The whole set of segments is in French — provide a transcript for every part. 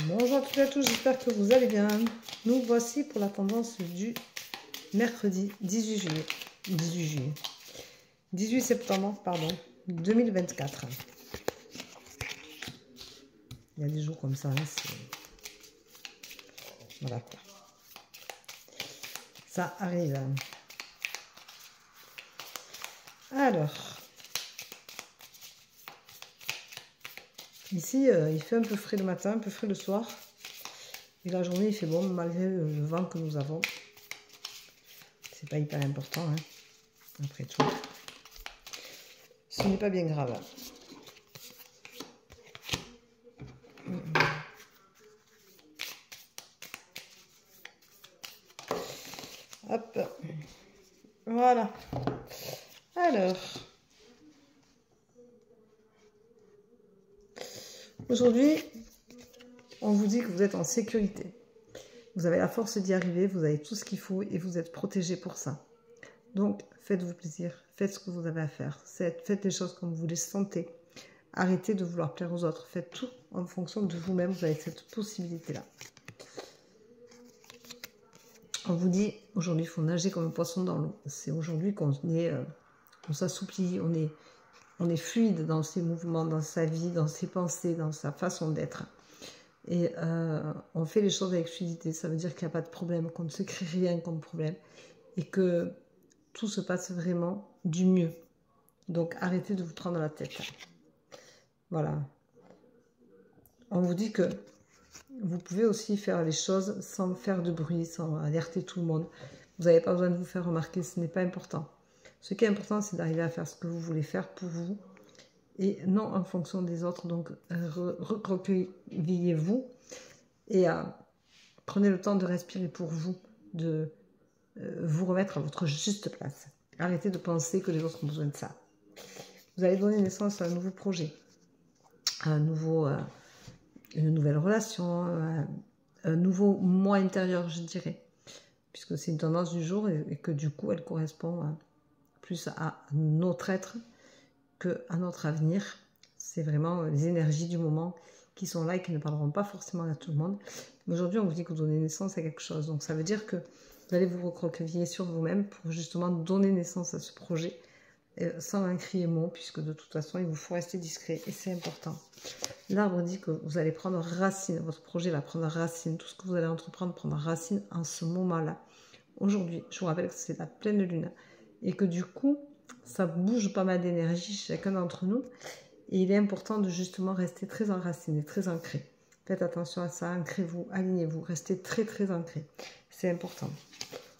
Bonjour à toutes et à tous, j'espère que vous allez bien. Nous voici pour la tendance du mercredi 18 septembre, pardon, 2024. Il y a des jours comme ça, hein, voilà quoi. Ça arrive. Alors, ici, il fait un peu frais le matin, un peu frais le soir. Et la journée, il fait bon, malgré le vent que nous avons. C'est pas hyper important, hein, après tout. Ce n'est pas bien grave. Hop. Voilà. Alors. Aujourd'hui, on vous dit que vous êtes en sécurité. Vous avez la force d'y arriver, vous avez tout ce qu'il faut et vous êtes protégé pour ça. Donc, faites-vous plaisir, faites ce que vous avez à faire. Faites les choses comme vous les sentez. Arrêtez de vouloir plaire aux autres. Faites tout en fonction de vous-même. Vous avez cette possibilité-là. On vous dit, aujourd'hui, il faut nager comme un poisson dans l'eau. C'est aujourd'hui qu'on s'assouplit, on est fluide dans ses mouvements, dans sa vie, dans ses pensées, dans sa façon d'être. Et on fait les choses avec fluidité. Ça veut dire qu'il n'y a pas de problème, qu'on ne se crée rien comme problème. Et que tout se passe vraiment du mieux. Donc, arrêtez de vous prendre la tête. Voilà. On vous dit que vous pouvez aussi faire les choses sans faire de bruit, sans alerter tout le monde. Vous n'avez pas besoin de vous faire remarquer, ce n'est pas important. Ce qui est important, c'est d'arriver à faire ce que vous voulez faire pour vous et non en fonction des autres. Donc, recueillez-vous et prenez le temps de respirer pour vous, de vous remettre à votre juste place. Arrêtez de penser que les autres ont besoin de ça. Vous allez donner naissance à un nouveau projet, à une nouvelle relation, un nouveau moi intérieur, je dirais, puisque c'est une tendance du jour et que du coup, elle correspond plus à notre être qu'à notre avenir. C'est vraiment les énergies du moment qui sont là et qui ne parleront pas forcément à tout le monde. Mais aujourd'hui, on vous dit que vous donnez naissance à quelque chose. Donc, ça veut dire que vous allez vous recroqueviller sur vous-même pour justement donner naissance à ce projet sans un crier mot, puisque de toute façon, il vous faut rester discret et c'est important. L'arbre dit que vous allez prendre racine, votre projet va prendre racine, tout ce que vous allez entreprendre prendra racine en ce moment-là. Aujourd'hui, je vous rappelle que c'est la pleine lune et que du coup, ça bouge pas mal d'énergie chacun d'entre nous et il est important de justement rester très enraciné, très ancré. Faites attention à ça, ancrez-vous, alignez-vous, restez très très ancré. C'est important.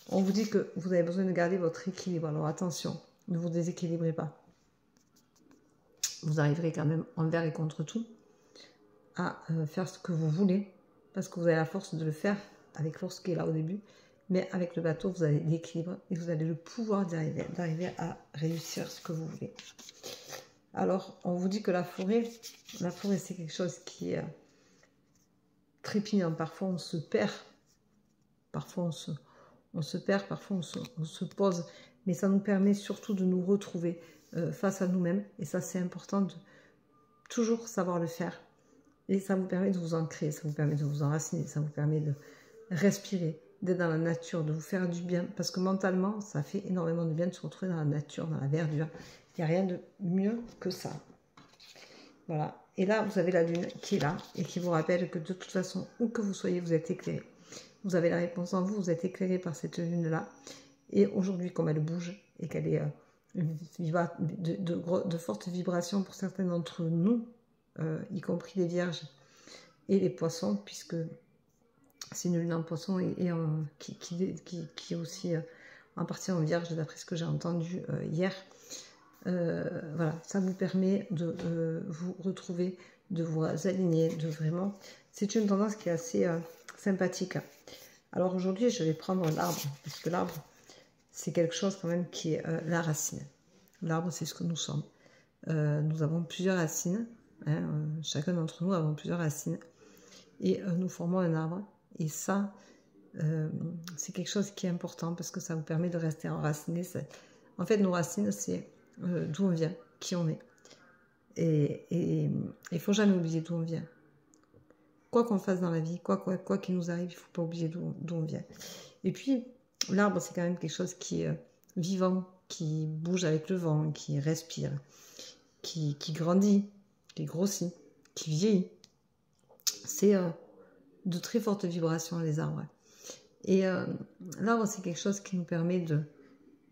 On vous dit que vous avez besoin de garder votre équilibre, alors attention, ne vous déséquilibrez pas. Vous arriverez quand même envers et contre tout à faire ce que vous voulez, parce que vous avez la force de le faire avec l'ours qui est là au début, mais avec le bateau, vous avez l'équilibre et vous avez le pouvoir d'arriver à réussir ce que vous voulez. Alors, on vous dit que la forêt c'est quelque chose qui est trépignant. Parfois, on se perd, parfois, on se perd, parfois, on se pose, mais ça nous permet surtout de nous retrouver face à nous-mêmes, et ça, c'est important de toujours savoir le faire. Et ça vous permet de vous ancrer, ça vous permet de vous enraciner, ça vous permet de respirer, d'être dans la nature, de vous faire du bien. Parce que mentalement, ça fait énormément de bien de se retrouver dans la nature, dans la verdure. Il n'y a rien de mieux que ça. Voilà. Et là, vous avez la lune qui est là et qui vous rappelle que de toute façon, où que vous soyez, vous êtes éclairé. Vous avez la réponse en vous, vous êtes éclairé par cette lune-là. Et aujourd'hui, comme elle bouge et qu'elle est de fortes vibrations pour certains d'entre nous, y compris les vierges et les poissons, puisque c'est une lune en poisson qui est aussi en partie en vierge, d'après ce que j'ai entendu hier. Voilà, ça vous permet de vous retrouver, de vous aligner, de vraiment... C'est une tendance qui est assez sympathique. Alors aujourd'hui, je vais prendre l'arbre, parce que l'arbre, c'est quelque chose quand même qui est la racine. L'arbre, c'est ce que nous sommes. Nous avons plusieurs racines. Hein, chacun d'entre nous avons plusieurs racines. Et nous formons un arbre. Et ça, c'est quelque chose qui est important parce que ça vous permet de rester enraciné. En fait, nos racines, c'est d'où on vient, qui on est. Et il ne faut jamais oublier d'où on vient. quoi qu'on fasse dans la vie, quoi qu'il nous arrive, il ne faut pas oublier d'où on vient. Et puis, l'arbre, c'est quand même quelque chose qui est vivant, qui bouge avec le vent, qui respire, qui grandit, qui grossit, qui vieillit. C'est de très fortes vibrations, les arbres. Et l'arbre, c'est quelque chose qui nous permet de,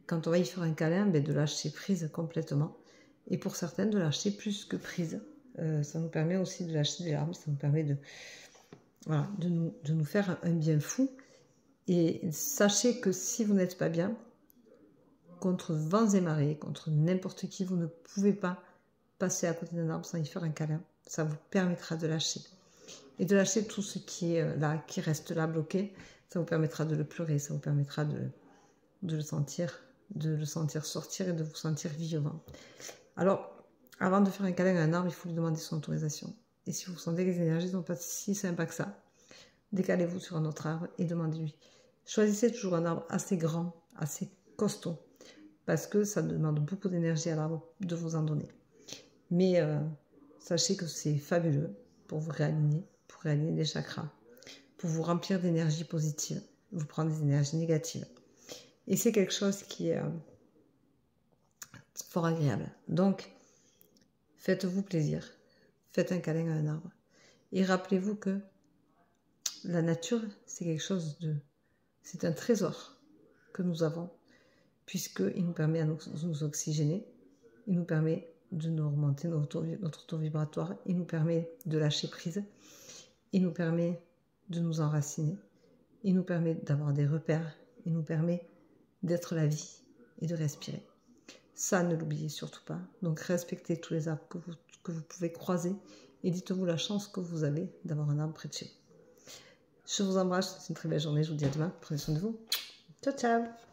quand on va y faire un câlin, de lâcher prise complètement. Et pour certaines, de lâcher plus que prise. Ça nous permet aussi de lâcher des larmes, ça nous permet de, voilà, de nous faire un bien fou. Et sachez que si vous n'êtes pas bien, contre vents et marées, contre n'importe qui, vous ne pouvez pas passer à côté d'un arbre sans y faire un câlin. Ça vous permettra de lâcher. Et de lâcher tout ce qui est là, qui reste là bloqué. Ça vous permettra de le pleurer, ça vous permettra de le sentir sortir et de vous sentir vivant. Alors, avant de faire un câlin à un arbre, il faut lui demander son autorisation. Et si vous sentez que les énergies ne sont pas si sympas que ça, décalez-vous sur un autre arbre et demandez-lui. Choisissez toujours un arbre assez grand, assez costaud, parce que ça demande beaucoup d'énergie à l'arbre de vous en donner. Mais sachez que c'est fabuleux pour vous réaligner, pour réaligner les chakras, pour vous remplir d'énergie positive, vous prendre des énergies négatives. Et c'est quelque chose qui est fort agréable. Donc, faites-vous plaisir, faites un câlin à un arbre. Et rappelez-vous que la nature, c'est quelque chose de... C'est un trésor que nous avons, puisqu'il nous permet de nous oxygéner, il nous permet de nous remonter notre taux vibratoire, il nous permet de lâcher prise, il nous permet de nous enraciner, il nous permet d'avoir des repères, il nous permet d'être la vie et de respirer. Ça, ne l'oubliez surtout pas. Donc, respectez tous les arbres que vous pouvez croiser et dites-vous la chance que vous avez d'avoir un arbre près de chez vous. Je vous embrasse, c'est une très belle journée, je vous dis à demain, prenez soin de vous. Ciao, ciao!